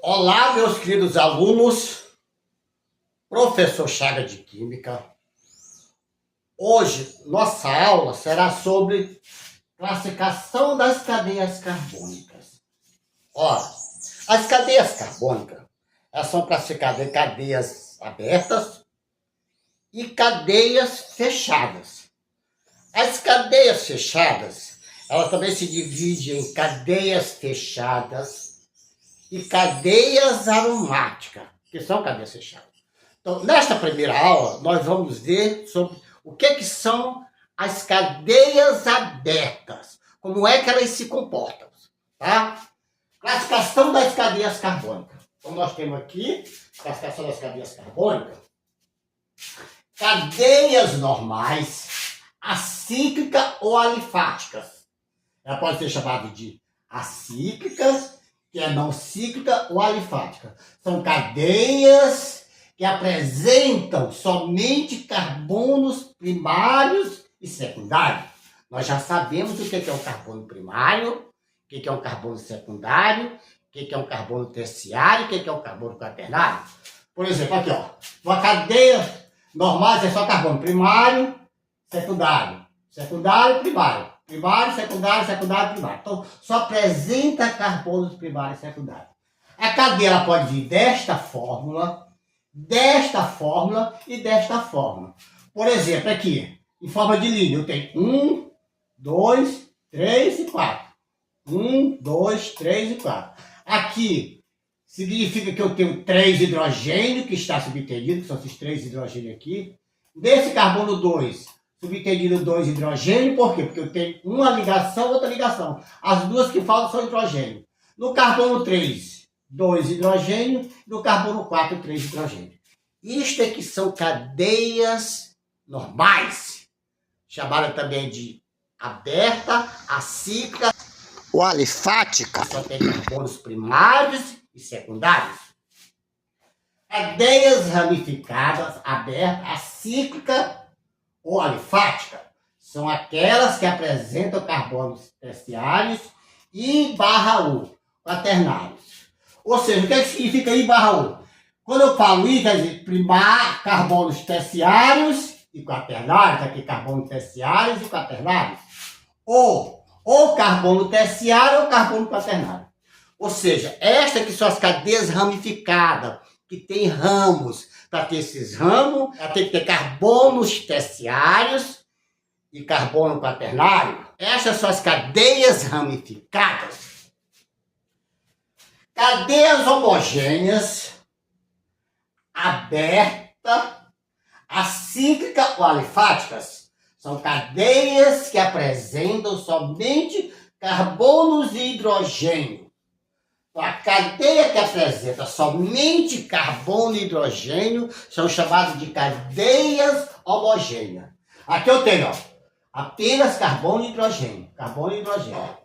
Olá, meus queridos alunos, professor Chaga de Química. Hoje, nossa aula será sobre classificação das cadeias carbônicas. Ora, as cadeias carbônicas, elas são classificadas em cadeias abertas e cadeias fechadas. As cadeias fechadas, elas também se dividem em cadeias fechadas e cadeias aromáticas, que são cadeias fechadas. Então, nesta primeira aula, nós vamos ver sobre o que são as cadeias abertas, como é que elas se comportam, tá? Classificação das cadeias carbônicas. Então, nós temos aqui, classificação das cadeias carbônicas, cadeias normais, acíclicas ou alifáticas. Ela pode ser chamada de acíclicas, que é não cíclica ou alifática. São cadeias que apresentam somente carbonos primários e secundários. Nós já sabemos o que é um carbono primário, o que é um carbono secundário, o que é um carbono terciário, o que é um carbono quaternário. Por exemplo, aqui, ó, uma cadeia normal é só carbono primário, secundário, secundário, primário. Primário, secundário, secundário, primário. Então, só apresenta carbonos primários e secundários. A cadeia ela pode vir desta fórmula e desta fórmula. Por exemplo, aqui, em forma de linha, eu tenho 1, 2, 3 e 4. 1, 2, 3 e 4. Aqui, significa que eu tenho 3 hidrogênios, que está subtendido, que são esses 3 hidrogênios aqui. Desse carbono 2, subtendido 2 hidrogênio, por quê? Porque eu tenho uma ligação, outra ligação. As duas que faltam são hidrogênio. No carbono 3, 2 hidrogênio. No carbono 4, 3 hidrogênio. Isto é que são cadeias normais, chamada também de aberta, acíclica ou alifática. Só tem carbonos primários e secundários. Cadeias ramificadas, aberta, acíclica ou alifática são aquelas que apresentam carbonos terciários e /U, quaternários. Ou seja, o que significa I/U? Quando eu falo I, quer dizer carbonos terciários e quaternários, aqui carbonos terciários e quaternários, ou carbono terciário ou carbono quaternário. Ou seja, estas que são as cadeias ramificadas, que tem ramos. Para ter esses ramos, tem que ter carbonos terciários e carbono quaternário. Essas são as cadeias ramificadas. Cadeias homogêneas, aberta, acíclica ou alifáticas são cadeias que apresentam somente carbonos e hidrogênio. A cadeia que apresenta somente carbono e hidrogênio são chamadas de cadeias homogêneas. Aqui eu tenho, ó, apenas carbono e hidrogênio. Carbono e hidrogênio.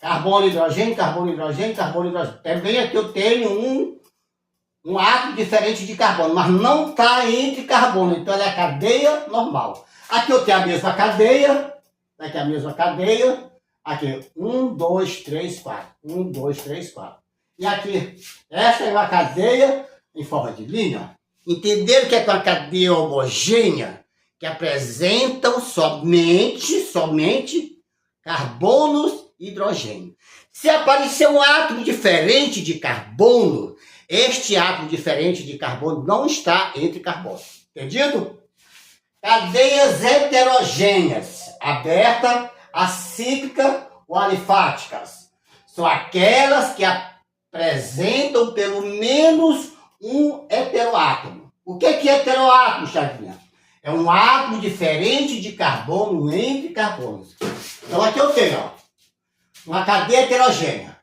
Carbono e hidrogênio, carbono e hidrogênio, carbono e hidrogênio. Também aqui eu tenho um átomo diferente de carbono, mas não está entre carbono. Então ela é a cadeia normal. Aqui eu tenho a mesma cadeia. Aqui a mesma cadeia. Aqui, 1, 2, 3, 4. 1, 2, 3, 4. E aqui, esta é uma cadeia em forma de linha. Entenderam o que é uma cadeia homogênea? Que apresentam somente carbonos e hidrogênio. Se aparecer um átomo diferente de carbono, este átomo diferente de carbono não está entre carbonos. Entendido? Cadeias heterogêneas, aberta, acíclica ou alifáticas. São aquelas que apresentam pelo menos um heteroátomo. O que é heteroátomo, Chavinha? É um átomo diferente de carbono entre carbonos. Então aqui eu tenho, ó, uma cadeia heterogênea.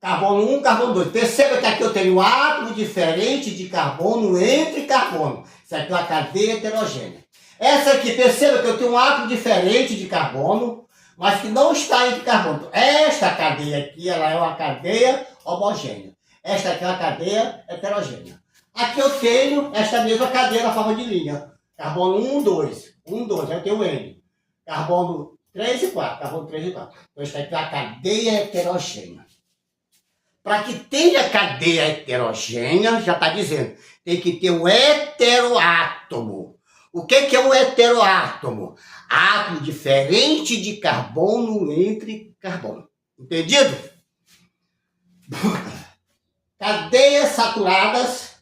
Carbono 1, carbono 2. Perceba que aqui eu tenho um átomo diferente de carbono entre carbono. Isso aqui é uma cadeia heterogênea. Essa aqui, perceba que eu tenho um átomo diferente de carbono, mas que não está entre carbono. Esta cadeia aqui, ela é uma cadeia homogênea. Esta aqui é uma cadeia heterogênea. Aqui eu tenho esta mesma cadeia na forma de linha. Carbono 1, 2. 1, 2. Aí eu tenho N. Carbono 3 e 4. Carbono 3 e 4. Então, esta aqui é a cadeia heterogênea. Para que tenha cadeia heterogênea, já está dizendo, tem que ter um heteroátomo. O que é um heteroátomo? Átomo diferente de carbono entre carbono. Entendido? Cadeias saturadas,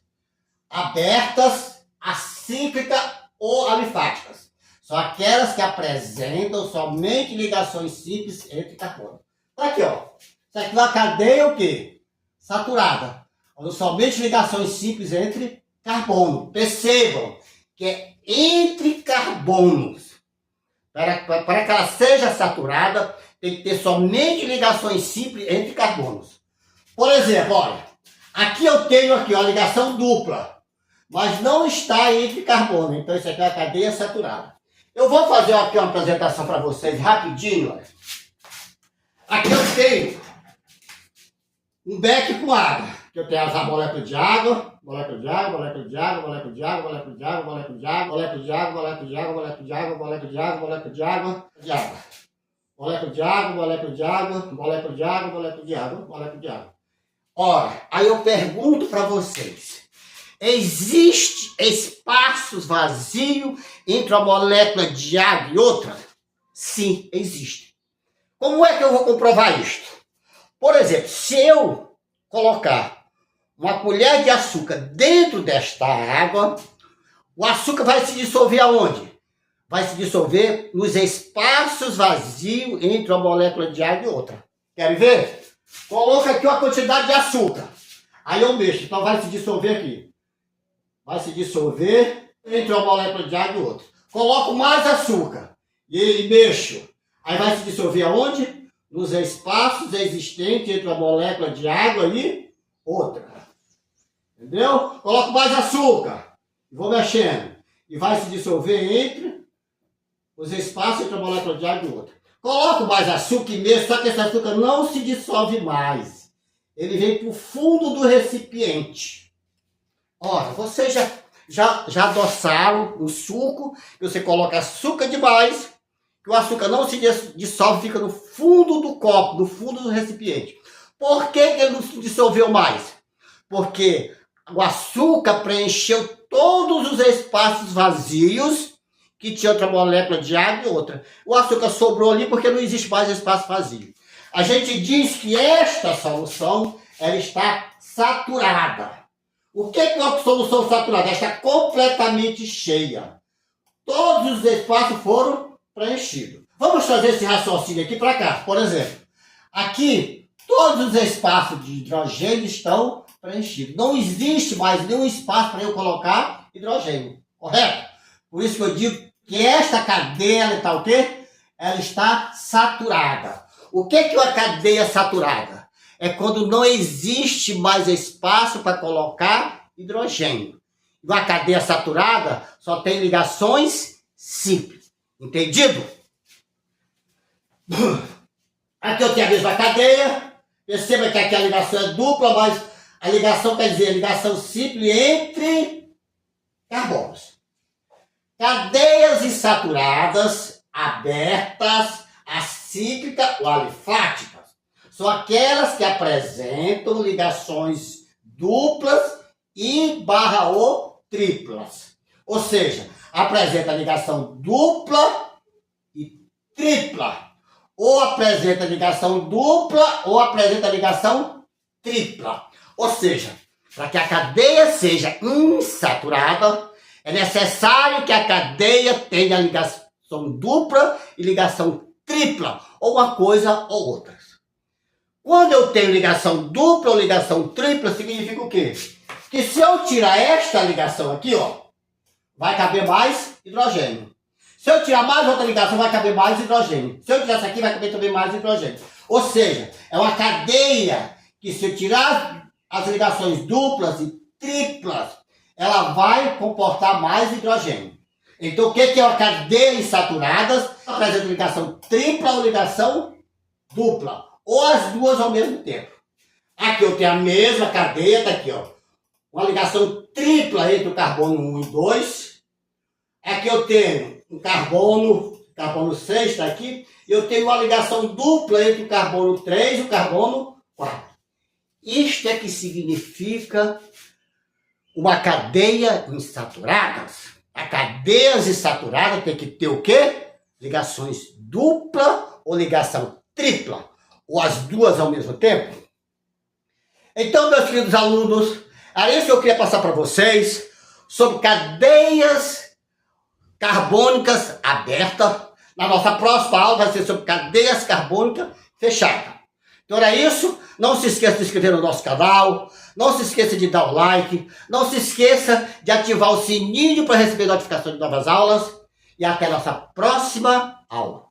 abertas, acíclicas ou alifáticas. São aquelas que apresentam somente ligações simples entre carbono. Tá aqui, ó. Isso aqui é uma cadeia o quê? Saturada. Onde somente ligações simples entre carbono. Percebam que é entre carbonos. Para que ela seja saturada, tem que ter somente ligações simples entre carbonos. Por exemplo, olha, aqui eu tenho aqui uma ligação dupla, mas não está entre carbono. Então isso aqui é uma cadeia saturada. Eu vou fazer aqui uma apresentação para vocês rapidinho. Olha. Aqui eu tenho um beck com água. Aqui eu tenho as moléculas de água, molécula de água, molécula de água, molécula de água, molécula de água, molécula de água, molécula de água, molécula de água, molécula de água, molécula de água, molécula de água, de água. Molécula de água, molécula de água, molécula de água, molécula de água, molécula de água. Ora, aí eu pergunto para vocês, existe espaços vazios entre uma molécula de água e outra? Sim, existe. Como é que eu vou comprovar isto? Por exemplo, se eu colocar uma colher de açúcar dentro desta água, o açúcar vai se dissolver aonde? Vai se dissolver nos espaços vazios entre uma molécula de água e outra. Querem ver? Coloca aqui uma quantidade de açúcar. Aí eu mexo, então vai se dissolver aqui. Vai se dissolver entre uma molécula de água e outra. Coloco mais açúcar e mexo. Aí vai se dissolver aonde? Nos espaços existentes entre uma molécula de água e outra. Entendeu? Coloco mais açúcar. Vou mexendo. E vai se dissolver entre os espaços entre a molécula de água e outra. Coloco mais açúcar e mexo, só que esse açúcar não se dissolve mais. Ele vem para o fundo do recipiente. Ora, vocês já adoçaram o suco, que você coloca açúcar demais, que o açúcar não se dissolve, fica no fundo do copo, no fundo do recipiente. Por que ele não se dissolveu mais? Porque o açúcar preencheu todos os espaços vazios que tinha outra molécula de água e outra. O açúcar sobrou ali porque não existe mais espaço vazio. A gente diz que esta solução ela está saturada. O que é uma solução saturada? Ela está completamente cheia. Todos os espaços foram preenchidos. Vamos trazer esse raciocínio aqui para cá. Por exemplo, aqui todos os espaços de hidrogênio estão preenchidos. Não existe mais nenhum espaço para eu colocar hidrogênio. Correto? Por isso que eu digo que esta cadeia está o quê? Ela está saturada. O que é uma cadeia saturada? É quando não existe mais espaço para colocar hidrogênio. Uma cadeia saturada só tem ligações simples. Entendido? Aqui eu tenho a mesma cadeia. Perceba que aqui a ligação é dupla, mas a ligação quer dizer ligação simples entre carbonos. Cadeias insaturadas, abertas, acíclicas ou alifáticas são aquelas que apresentam ligações duplas e/ou triplas. Ou seja, apresenta ligação dupla e tripla. Ou apresenta ligação dupla ou apresenta ligação tripla. Ou seja, para que a cadeia seja insaturada, é necessário que a cadeia tenha ligação dupla e ligação tripla, ou uma coisa ou outra. Quando eu tenho ligação dupla ou ligação tripla, significa o quê? Que se eu tirar esta ligação aqui, ó, vai caber mais hidrogênio. Se eu tirar mais outra ligação, vai caber mais hidrogênio. Se eu tirar essa aqui, vai caber também mais hidrogênio. Ou seja, é uma cadeia que se eu tirar as ligações duplas e triplas, ela vai comportar mais hidrogênio. Então, o que é uma cadeia insaturada? Apresenta ligação tripla ou ligação dupla. Ou as duas ao mesmo tempo. Aqui eu tenho a mesma cadeia, tá aqui, ó. Uma ligação tripla entre o carbono 1 e 2. Aqui eu tenho um carbono 6 está aqui. E eu tenho uma ligação dupla entre o carbono 3 e o carbono 4. Isto é que significa uma cadeia insaturada. A cadeia insaturada tem que ter o quê? Ligações dupla ou ligação tripla, ou as duas ao mesmo tempo. Então, meus queridos alunos, é isso que eu queria passar para vocês sobre cadeias carbônicas abertas. Na nossa próxima aula vai ser sobre cadeias carbônicas fechadas. Então era isso. Não se esqueça de se inscrever no nosso canal. Não se esqueça de dar o like. Não se esqueça de ativar o sininho para receber notificação de novas aulas. E até a nossa próxima aula.